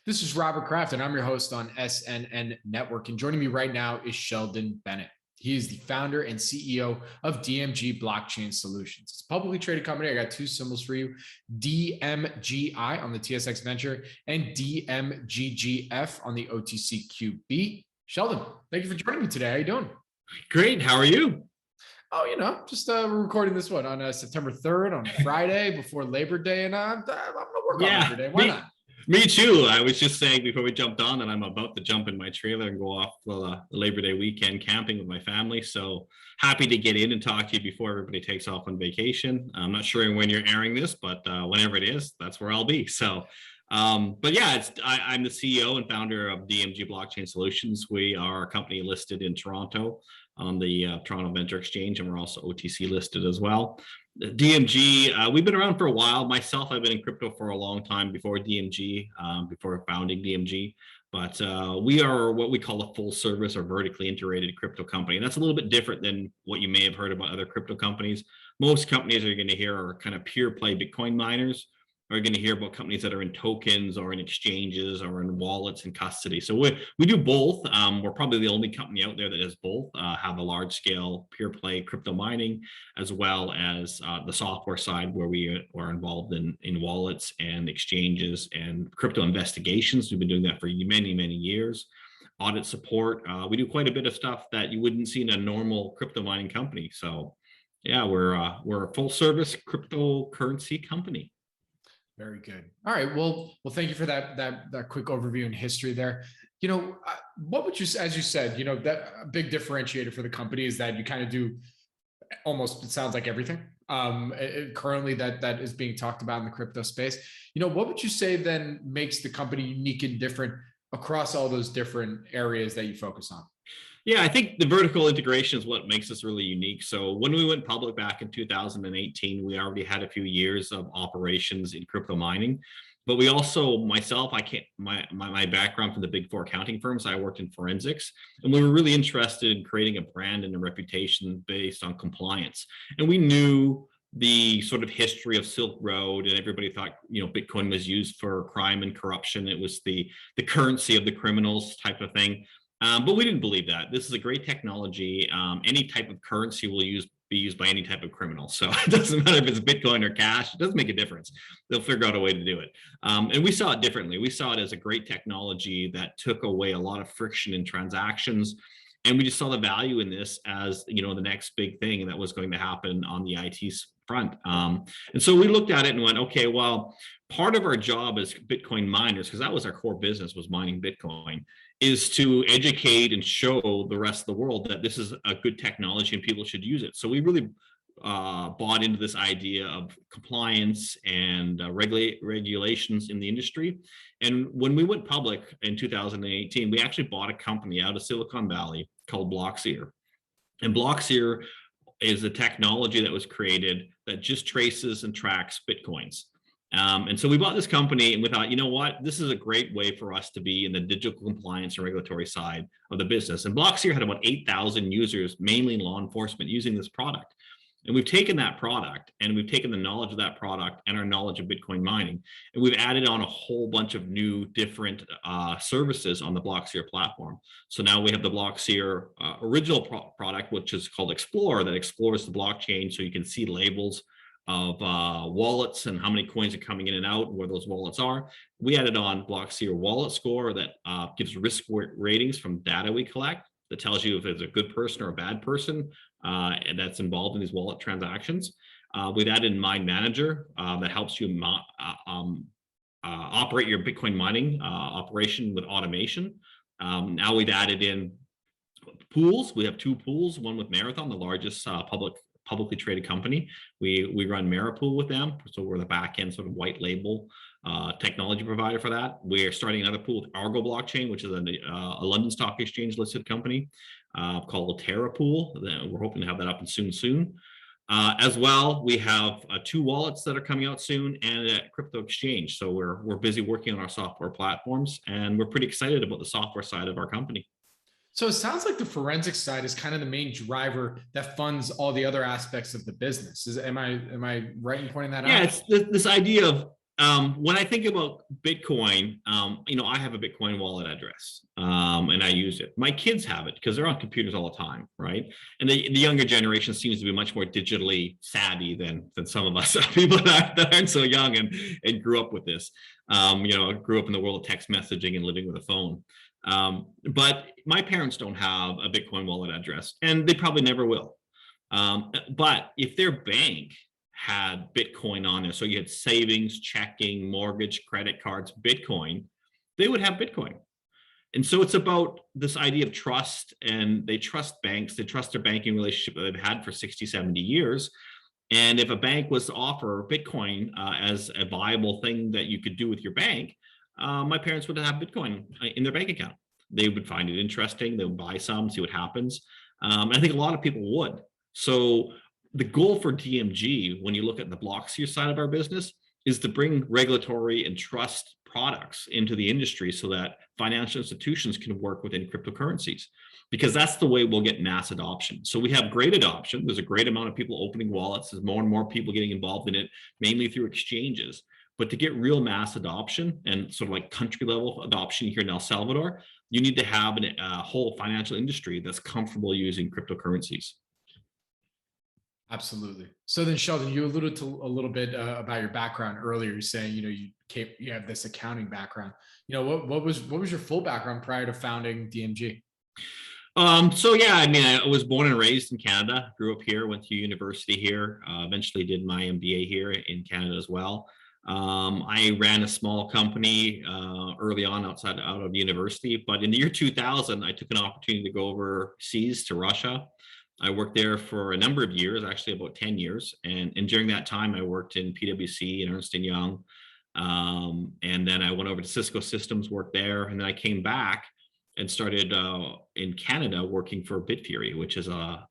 This is Robert Kraft, and I'm your host on SNN.Network. And joining me right now is Sheldon Bennett. He is the founder and CEO of DMG Blockchain Solutions. It's a publicly traded company. I got two symbols for you: DMGI on the TSX Venture and DMGGF on the OTCQB. Sheldon, thank you for joining me today. How you doing? Great. How are you? Oh, just we're recording this one on September 3rd on Friday before Labor Day, and I'm going to work on Labor Day. Why not? Me too. I was just saying before we jumped on that I'm about to jump in my trailer and go off the Labor Day weekend camping with my family. So happy to get in and talk to you before everybody takes off on vacation. I'm not sure when you're airing this, but whenever it is, that's where I'll be. So, but yeah, I'm the CEO and founder of DMG Blockchain Solutions. We are a company listed in Toronto on the Toronto Venture Exchange, and we're also OTC listed as well. DMG, we've been around for a while. Myself, I've been in crypto for a long time before DMG, before founding DMG. But we are what we call a full service or vertically integrated crypto company. And that's a little bit different than what you may have heard about other crypto companies. Most companies you're going to hear are kind of pure play Bitcoin miners. Are going to hear about companies that are in tokens or in exchanges or in wallets and custody. So we do both. We're probably the only company out there that does both, have a large scale pure play crypto mining, as well as the software side where we are involved in wallets and exchanges and crypto investigations. We've been doing that for many, many years. Audit support. We do quite a bit of stuff that you wouldn't see in a normal crypto mining company. So yeah, we're a full service cryptocurrency company. Very good. All right. Well, thank you for that quick overview and history there. What would you, as you said, that a big differentiator for the company is that you kind of do almost, it sounds like everything currently that is being talked about in the crypto space. What would you say then makes the company unique and different across all those different areas that you focus on? Yeah, I think the vertical integration is what makes us really unique. So when we went public back in 2018, we already had a few years of operations in crypto mining. But we also, my background from the big four accounting firms, I worked in forensics, and we were really interested in creating a brand and a reputation based on compliance. And we knew the sort of history of Silk Road, and everybody thought, Bitcoin was used for crime and corruption. It was the currency of the criminals type of thing. But we didn't believe that. This is a great technology. Any type of currency will be used by any type of criminal. So it doesn't matter if it's Bitcoin or cash. It doesn't make a difference. They'll figure out a way to do it. And we saw it differently. We saw it as a great technology that took away a lot of friction in transactions. And we just saw the value in this as, the next big thing that was going to happen on the IT front. And so we looked at it and went, okay, well, part of our job as Bitcoin miners, because that was our core business, was mining Bitcoin, is to educate and show the rest of the world that this is a good technology and people should use it. So we really bought into this idea of compliance and regulations in the industry. And when we went public in 2018, we actually bought a company out of Silicon Valley called Blockseer. And Blockseer is a technology that was created that just traces and tracks Bitcoins. And so we bought this company and we thought, this is a great way for us to be in the digital compliance and regulatory side of the business. And Blockseer had about 8,000 users, mainly in law enforcement, using this product. And we've taken that product and we've taken the knowledge of that product and our knowledge of Bitcoin mining, and we've added on a whole bunch of new different services on the Blockseer platform. So now we have the Blockseer original product, which is called Explore, that explores the blockchain so you can see labels of wallets and how many coins are coming in and out and where those wallets are. We added on Blockseer Walletscore that gives risk ratings from data we collect that tells you if it's a good person or a bad person and that's involved in these wallet transactions. We've added Mine Manager that helps you operate your Bitcoin mining operation with automation. Now we've added in pools. We have two pools, one with Marathon, the largest publicly traded company. We run Marapool with them, so we're the back end sort of white label technology provider for that. We're starting another pool with Argo Blockchain, which is a London Stock Exchange listed company called Terra Pool. We're hoping to have that up soon. As well, we have two wallets that are coming out soon and a crypto exchange. So we're busy working on our software platforms, and we're pretty excited about the software side of our company. So it sounds like the forensic side is kind of the main driver that funds all the other aspects of the business. Am I right in pointing that out? Yeah, it's this idea of When I think about Bitcoin, I have a Bitcoin wallet address, and I use it. My kids have it because they're on computers all the time, right? And the younger generation seems to be much more digitally savvy than some of us people that aren't so young and grew up with this. Grew up in the world of text messaging and living with a phone. But my parents don't have a Bitcoin wallet address, and they probably never will. But if their bank had Bitcoin on there, so you had savings, checking, mortgage, credit cards, Bitcoin, they would have Bitcoin. And so it's about this idea of trust, and they trust banks, they trust their banking relationship that they've had for 60, 70 years. And if a bank was to offer Bitcoin as a viable thing that you could do with your bank, my parents would have Bitcoin in their bank account. They would find it interesting, they would buy some, see what happens. I think a lot of people would. So the goal for DMG, when you look at the Blockseer side of our business, is to bring regulatory and trust products into the industry so that financial institutions can work within cryptocurrencies, because that's the way we'll get mass adoption. So we have great adoption. There's a great amount of people opening wallets. There's more and more people getting involved in it, mainly through exchanges. But to get real mass adoption and sort of like country level adoption here in El Salvador, you need to have a whole financial industry that's comfortable using cryptocurrencies. Absolutely. So then, Sheldon, you alluded to a little bit about your background earlier. You're saying, you have this accounting background. What was your full background prior to founding DMG? So yeah, I was born and raised in Canada, grew up here, went to university here, eventually did my MBA here in Canada as well. I ran a small company early on out of university, but in the year 2000, I took an opportunity to go overseas to Russia. I worked there for a number of years, actually about 10 years. And during that time, I worked in PwC and Ernst & Young. And then I went over to Cisco Systems, worked there. And then I came back and started in Canada working for Bitfury, which is a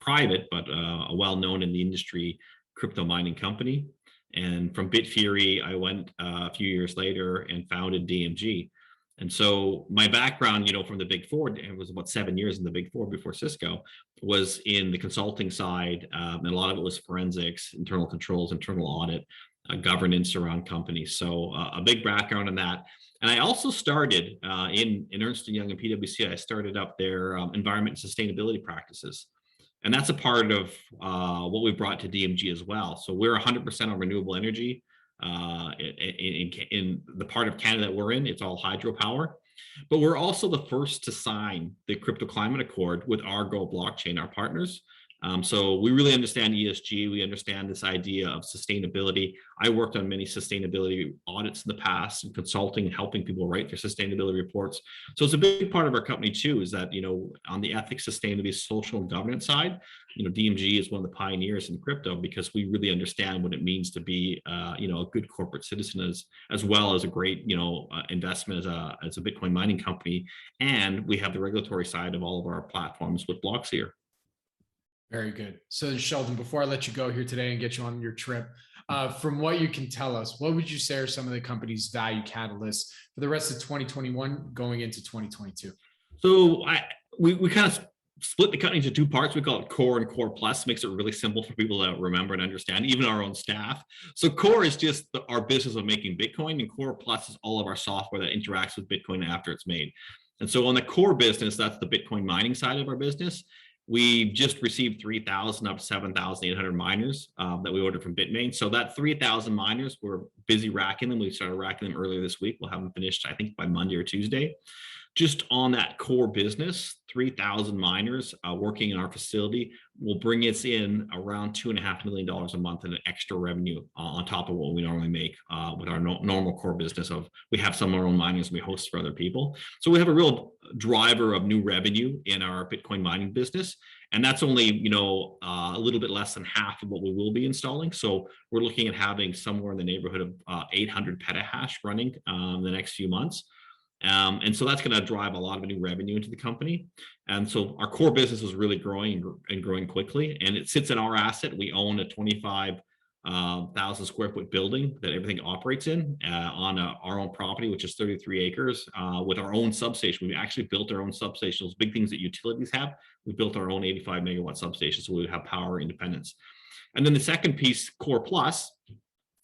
private, but a well-known in the industry crypto mining company. And from Bitfury, I went a few years later and founded DMG. And so my background, from the Big Four, it was about 7 years in the Big Four before Cisco, was in the consulting side. And a lot of it was forensics, internal controls, internal audit, governance around companies. So a big background in that. And I also started in Ernst & Young and PwC, I started up their environment and sustainability practices. And that's a part of what we brought to DMG as well. So we're 100% on renewable energy. In the part of Canada that we're in, it's all hydropower. But we're also the first to sign the Crypto Climate Accord with Argo Blockchain, our partners. So we really understand ESG. We understand this idea of sustainability. I worked on many sustainability audits in the past and consulting and helping people write their sustainability reports. So it's a big part of our company too, is that, on the ethics, sustainability, social and governance side, DMG is one of the pioneers in crypto because we really understand what it means to be, a good corporate citizen as well as a great, investment as a Bitcoin mining company. And we have the regulatory side of all of our platforms with Blockseer. Very good. So Sheldon, before I let you go here today and get you on your trip, from what you can tell us, what would you say are some of the company's value catalysts for the rest of 2021 going into 2022? So we kind of split the company into two parts. We call it Core and Core Plus. Makes it really simple for people to remember and understand, even our own staff. So Core is just our business of making Bitcoin, and Core Plus is all of our software that interacts with Bitcoin after it's made. And so on the core business, that's the Bitcoin mining side of our business. We just received 3,000 up to 7,800 miners that we ordered from Bitmain. So that 3,000 miners, we're busy racking them. We started racking them earlier this week. We'll have them finished, I think, by Monday or Tuesday. Just on that core business, 3,000 miners working in our facility will bring us in around $2.5 million a month in extra revenue on top of what we normally make with our normal core business of we have some of our own miners and we host for other people. So we have a real driver of new revenue in our Bitcoin mining business. And that's only, a little bit less than half of what we will be installing. So we're looking at having somewhere in the neighborhood of 800 petahash running in the next few months. And so that's going to drive a lot of new revenue into the company. And so our core business is really growing and growing quickly. And it sits in our asset. We own a 25,000 square foot building that everything operates in on our own property, which is 33 acres with our own substation. We actually built our own substation. Those big things that utilities have, we built our own 85 megawatt substation. So we have power independence. And then the second piece, Core Plus,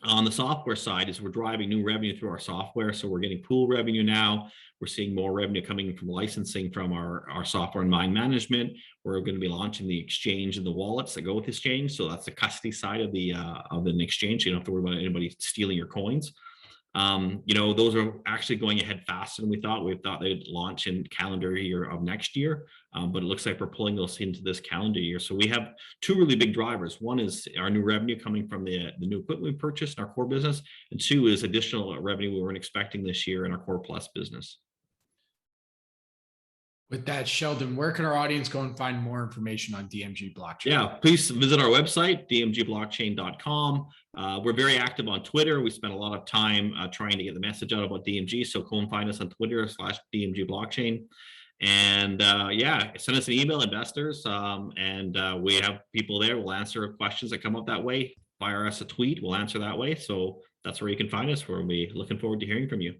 On the software side is we're driving new revenue through our software. So we're getting pool revenue now. We're seeing more revenue coming from licensing from our software and mine management. We're going to be launching the exchange and the wallets that go with exchange. So that's the custody side of an exchange. You don't have to worry about anybody stealing your coins. Those are actually going ahead faster than we thought. We thought they'd launch in calendar year of next year, but it looks like we're pulling those into this calendar year. So we have two really big drivers. One is our new revenue coming from the new equipment we purchased in our core business, and two is additional revenue we weren't expecting this year in our core plus business. With that, Sheldon, where can our audience go and find more information on DMG Blockchain? Yeah, please visit our website, DMGBlockchain.com. We're very active on Twitter. We spend a lot of time trying to get the message out about DMG. So go and find us on Twitter /DMG Blockchain. And send us an email, investors. We have people there. We'll answer questions that come up that way. Fire us a tweet. We'll answer that way. So that's where you can find us. We'll be looking forward to hearing from you.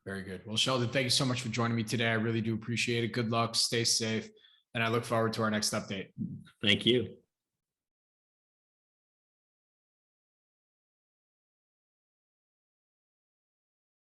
Very good. Well, Sheldon, thank you so much for joining me today. I really do appreciate it. Good luck, stay safe, and I look forward to our next update. Thank you.